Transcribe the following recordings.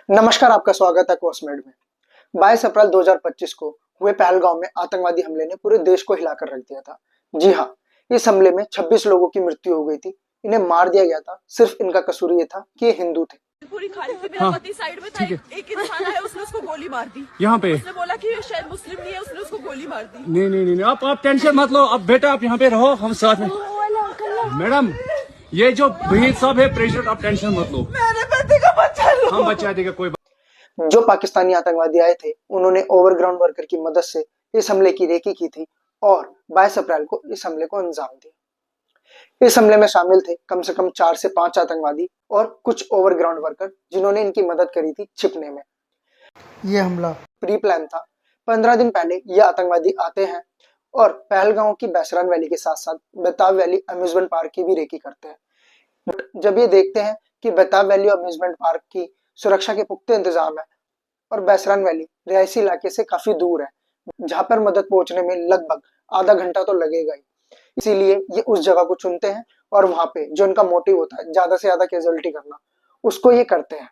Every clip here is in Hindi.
नमस्कार, आपका स्वागत है कॉस्मेड में। 22 अप्रैल 2025 को हुए पहलगांव में आतंकवादी हमले ने पूरे देश को हिलाकर रख दिया था। जी हाँ, इस हमले में 26 लोगों की मृत्यु हो गई थी। इन्हें मार दिया गया था। सिर्फ इनका कसूर ये था कि ये हिंदू थे। पूरी खाली थी, मेरा पति साइड में था, एक इंसान आया, उसने उसको गोली मार दी। यहाँ पे उसने बोला कि शायद मुस्लिम नहीं है, उसने उसको गोली मार दी। नहीं, आप टेंशन मत लो। अब बेटा आप यहाँ पे रहो, हम साथ में। मैडम, ये जो भहीद साहब है प्रेसिडेंट, आप टेंशन मत लो। मेरे पति का बच्चा लो। हम बचा देगा कोई। जो पाकिस्तानी आतंकवादी आए थे, उन्होंने ओवरग्राउंड वर्कर की मदद से इस हमले की रेकी की थी और 22 अप्रैल को इस हमले को अंजाम दिया। इस हमले में शामिल थे कम से कम 4 से 5 आतंकवादी और कुछ ओवरग्राउंड वर्कर, जिन्होंने इनकी मदद करी थी छिपने में। यह हमला प्री प्लान था। 15 दिन पहले ये आतंकवादी आते हैं और पहलगांव की बैसरान वैली के साथ साथ बेताब वैली अम्यूजमेंट पार्क की भी रेकी करते हैं। जब ये देखते हैं कि बेताब वैली अम्यूजमेंट पार्क की सुरक्षा के पुख्ते इंतजाम है और बैसरान वैली रिहायशी इलाके से काफी दूर है, जहां पर मदद पहुंचने में लगभग आधा घंटा तो लगेगा ही, इसीलिए ये उस जगह को चुनते हैं और वहां पे जो इनका मोटिव होता है ज्यादा से ज्यादा कैजुअलिटी करना, उसको ये करते हैं।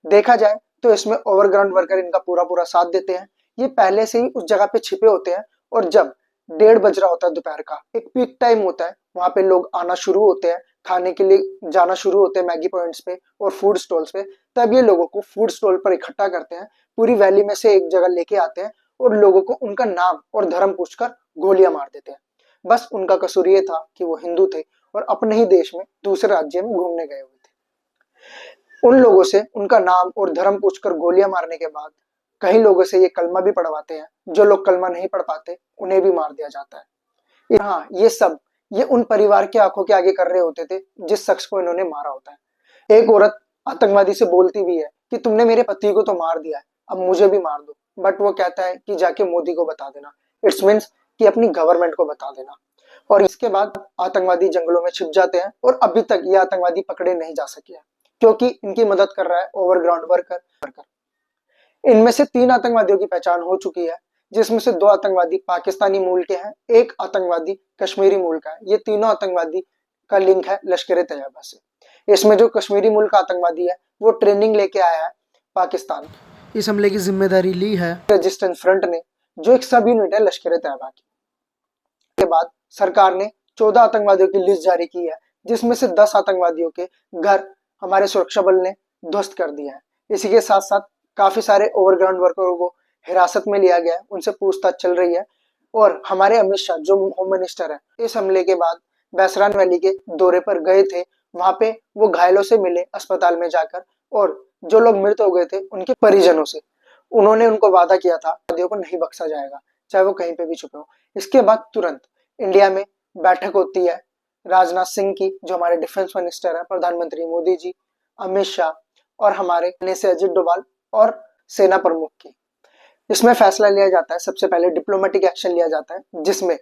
देखा जाए तो इसमें ओवरग्राउंड वर्कर इनका पूरा पूरा साथ देते हैं। ये पहले से ही उस जगह पे छिपे होते हैं और जब 1:30 बज रहा होता है दोपहर का, एक पीक टाइम होता है, वहां पे लोग आना शुरू होते हैं, खाने के लिए जाना शुरू होते हैं मैगी पॉइंट्स पे और फूड स्टॉल्स पे। तब ये लोगों को फूड स्टॉल पर इकट्ठा करते हैं, पूरी वैली में से एक जगह लेके आते हैं और लोगों को उनका नाम और धर्म पूछकर गोलियां मार देते हैं। बस उनका कसूर ये था कि वो हिंदू थे और अपने ही देश में दूसरे राज्य में घूमने गए हुए थे। उन लोगों से उनका नाम और धर्म पूछकर गोलियां मारने के बाद कई लोगों से ये कलमा भी पढ़वाते हैं। जो लोग कलमा नहीं पढ़ पाते, उन्हें भी मार दिया जाता है। हाँ, ये सब ये उन परिवार की आंखों के आगे कर रहे होते थे जिस शख्स को इन्होंने मारा होता है। एक औरत आतंकवादी से बोलती भी है कि तुमने मेरे पति को तो मार दिया है, अब मुझे भी मार दो। बट वो कहता है कि जाके मोदी को बता देना। इट्स मीन्स कि अपनी गवर्नमेंट को बता देना। और इसके बाद आतंकवादी जंगलों में छिप जाते हैं और अभी तक ये आतंकवादी पकड़े नहीं जा सके हैं, क्योंकि इनकी मदद कर रहा है ओवरग्राउंड वर्कर। इनमें से 3 आतंकवादियों की पहचान हो चुकी है, जिसमें से 2 आतंकवादी पाकिस्तानी मूल के हैं, एक आतंकवादी कश्मीरी मूल का है। ये तीनों आतंकवादी का लिंक है लश्कर तैयबा से। इसमें जो कश्मीरी मूल का आतंकवादी है, वो ट्रेनिंग लेके आया है पाकिस्तान। इस हमले की जिम्मेदारी ली है रेजिस्टेंस फ्रंट ने, जो एक सब यूनिट है लश्कर तैयबा की। के बाद सरकार ने 14 आतंकवादियों की लिस्ट जारी की है, जिसमें से 10 आतंकवादियों के घर हमारे सुरक्षा बल ने ध्वस्त कर दिया है। इसी के साथ साथ काफी सारे ओवरग्राउंड वर्करों को हिरासत में लिया गया है, उनसे पूछताछ चल रही है। और हमारे अमित शाह जो होम मिनिस्टर है, इस हमले के बाद बैसरान वैली के दौरे पर गए थे। वहां पे वो घायलों से मिले अस्पताल में जाकर, और जो लोग मृत हो गए थे उनके परिजनों से उन्होंने उनको वादा किया था आतंकवादियों को नहीं बख्शा जाएगा, चाहे वो कहीं पे भी छुपे हो। इसके बाद तुरंत इंडिया में बैठक होती है राजनाथ सिंह की, जो हमारे डिफेंस मिनिस्टर है, प्रधानमंत्री मोदी जी, अमित शाह और हमारे नेता अजित डोभाल और सेना प्रमुख की। इसमें फैसला लिया जाता है, सबसे पहले डिप्लोमेटिक एक्शन लिया जाता है, जिसमें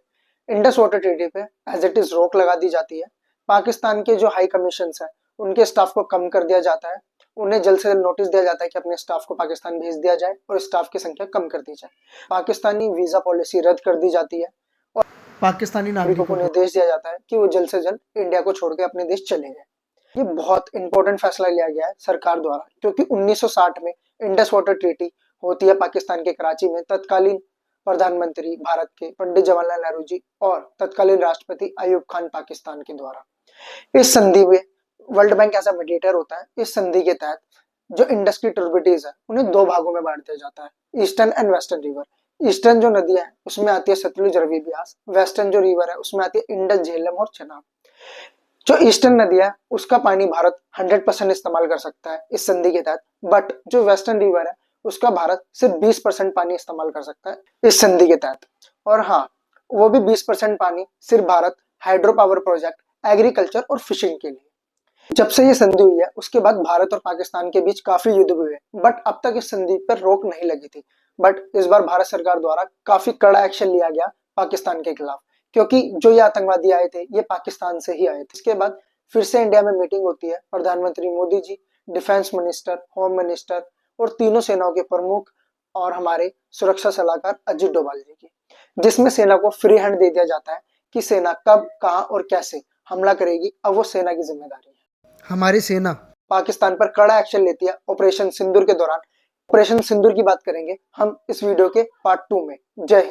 इंडस वाटर ट्रीटी पे एज इट इज रोक लगा दी जाती है। पाकिस्तान के जो हाई कमीशन है, उनके स्टाफ को कम कर दिया जाता है। उन्हें जल्द से जल्द नोटिस दिया जाता है कि अपने स्टाफ को पाकिस्तान भेज दिया जाए और स्टाफ की संख्या कम कर दी जाए। पाकिस्तानी वीजा पॉलिसी रद्द कर दी जाती है और पाकिस्तानी नागरिकों को निर्देश दिया जाता है कि वो जल्द से जल्द इंडिया को छोड़कर अपने देश चले जाए। ये बहुत इंपॉर्टेंट फैसला लिया गया है सरकार द्वारा, क्योंकि 1960 में इंडस वाटर ट्रीटी होती है पाकिस्तान के कराची में। तत्कालीन प्रधानमंत्री भारत के पंडित जवाहरलाल नेहरू जी और तत्कालीन राष्ट्रपति अयूब खान पाकिस्तान के द्वारा। इस संधि में वर्ल्ड बैंक ऐसा मीडिएटर होता है। इस संधि के तहत जो इंडस की ट्रिब्यूटरीज है, उन्हें 2 भागों में बांट दिया जाता है, eastern and western river. Eastern जो नदियां है उसमें आती है सतलुज, रवि, ब्यास। वेस्टर्न जो रिवर है उसमें आती है इंडस, झेलम और चेनाब। जो ईस्टर्न नदी है उसका पानी भारत 100% इस्तेमाल कर सकता है इस संधि के तहत, बट जो वेस्टर्न रिवर है उसका भारत सिर्फ 20% पानी इस्तेमाल कर सकता है इस संधि के तहत। और हाँ, वो भी 20% पानी सिर्फ Bharat hydro power project, agriculture और फिशिंग के लिए। जब से ये संधि हुई है उसके बाद भारत और पाकिस्तान के बीच काफी युद्ध हुए, बट अब तक इस संधि पर रोक नहीं लगी थी। बट इस बार भारत सरकार द्वारा काफी कड़ा एक्शन लिया गया पाकिस्तान के खिलाफ, क्योंकि जो ये आतंकवादी आए थे ये पाकिस्तान से ही आए थे। इसके बाद फिर से इंडिया में मीटिंग होती है प्रधानमंत्री Modi ji, defence minister, home minister और तीनों सेनाओं के प्रमुख और हमारे सुरक्षा सलाहकार अजित डोभाल जी की, जिसमें सेना को फ्री हैंड दे दिया जाता है कि सेना कब, कहां और कैसे हमला करेगी, अब वो सेना की जिम्मेदारी है। हमारी सेना पाकिस्तान पर कड़ा एक्शन लेती है ऑपरेशन सिंदूर के दौरान। ऑपरेशन सिंदूर की बात करेंगे हम इस वीडियो के पार्ट 2 में। जय हिंद।